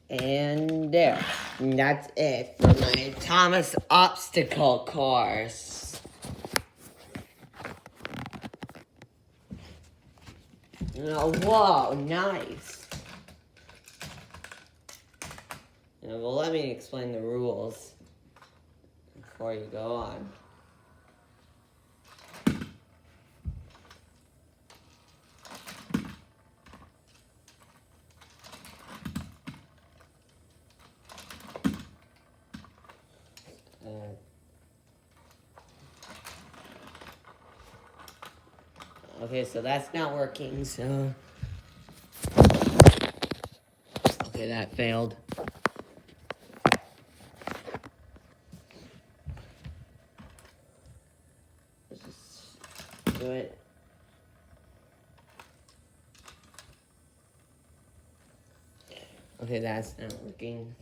And there. And that's it for my Thomas obstacle course. Oh, whoa, nice. Well, let me explain the rules before you go on. Okay, so that's not working, so... Okay, that failed. Let's just do it. Okay, that's not working.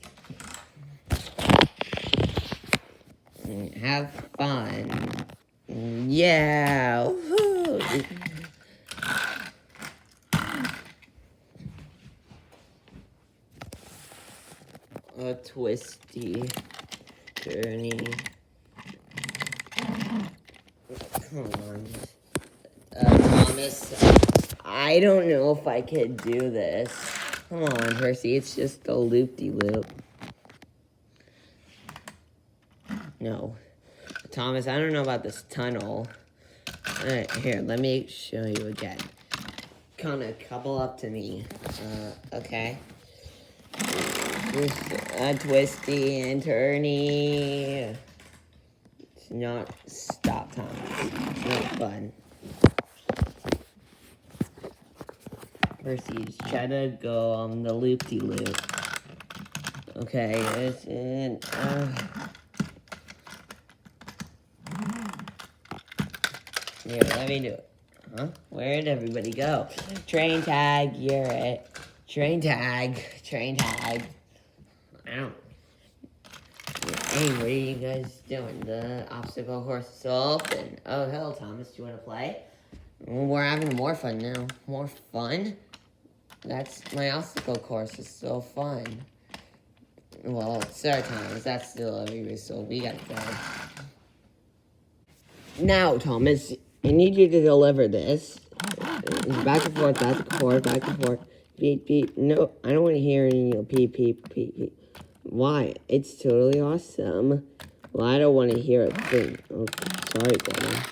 Have fun. Yeah. Woohoo. A twisty journey. Come on. Thomas, I don't know if I could do this. Come on, Percy, it's just a loop-de-loop. No. Thomas, I don't know about this tunnel. Alright, here, let me show you again. Kind of couple up to me. Okay. Just a twisty and turny. It's not stop, Thomas. It's not fun. Percy, just try to go on the loop-de-loop. Okay, it's in. Here, let me do it. Huh? Where did everybody go? Train tag, you're it. Train tag. I don't. Hey, what are you guys doing? The obstacle course is open. Oh, hello, Thomas. Do you want to play? We're having more fun now. More fun? That's my obstacle course is so fun. Well, sorry, Thomas. That's still every so we gotta go. Now, Thomas, I need you to deliver this. Back and forth, back and forth, back and forth. Beep, beep. No, I don't want to hear any beep, beep, beep, beep. Why? It's totally awesome. Well, I don't want to hear a thing. Oh, sorry, Gordon.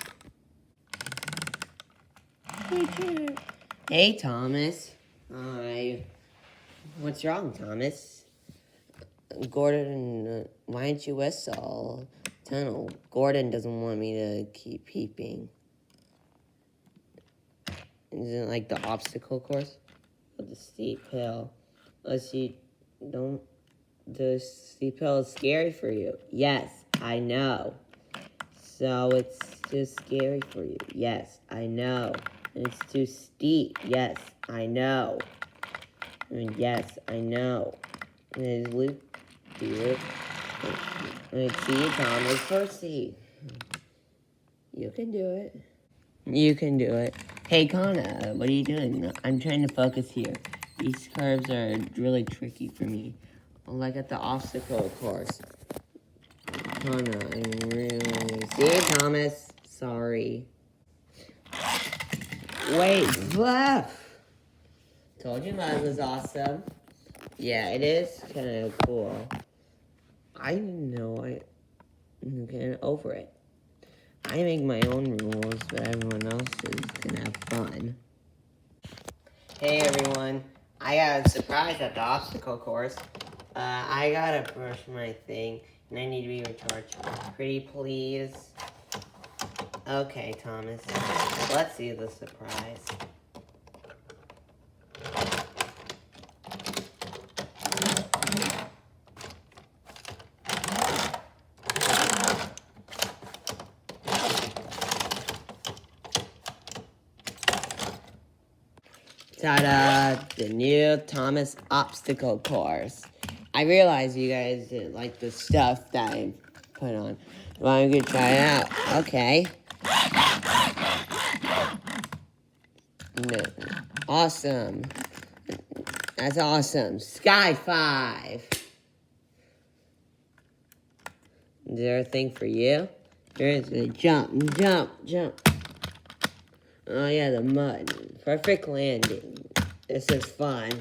Hey, Thomas. Hi. What's wrong, Thomas? Gordon, why didn't you whistle? Tunnel. Gordon doesn't want me to keep peeping. Isn't it like the obstacle course? With the steep hill. Let's see. Don't. The steep hill is scary for you. Yes, I know. So it's too scary for you. Yes, I know. And it's too steep. Yes, I know. And yes, I know. And it's loop-de-loop. Let's see, Thomas. Percy. You can do it. You can do it. Hey, Kana, what are you doing? I'm trying to focus here. These curves are really tricky for me. Like at the obstacle course. Kana, I'm really... See, Thomas? Sorry. Wait, what? Told you mine was awesome. Yeah, it is kind of cool. I know I'm kind of over it. I make my own rules, but everyone else is gonna have fun. Hey everyone, I got a surprise at the obstacle course. I gotta brush my thing, and I need to be recharged. Pretty please. Okay, Thomas. Let's see the surprise. Ta-da! The new Thomas obstacle course. I realize you guys didn't like the stuff that I put on. Well, I'm gonna try it out. Okay. No. Awesome. That's awesome. Sky 5. Is there a thing for you? There's a jump, jump, jump. Oh yeah, the mud. Perfect landing. This is fun.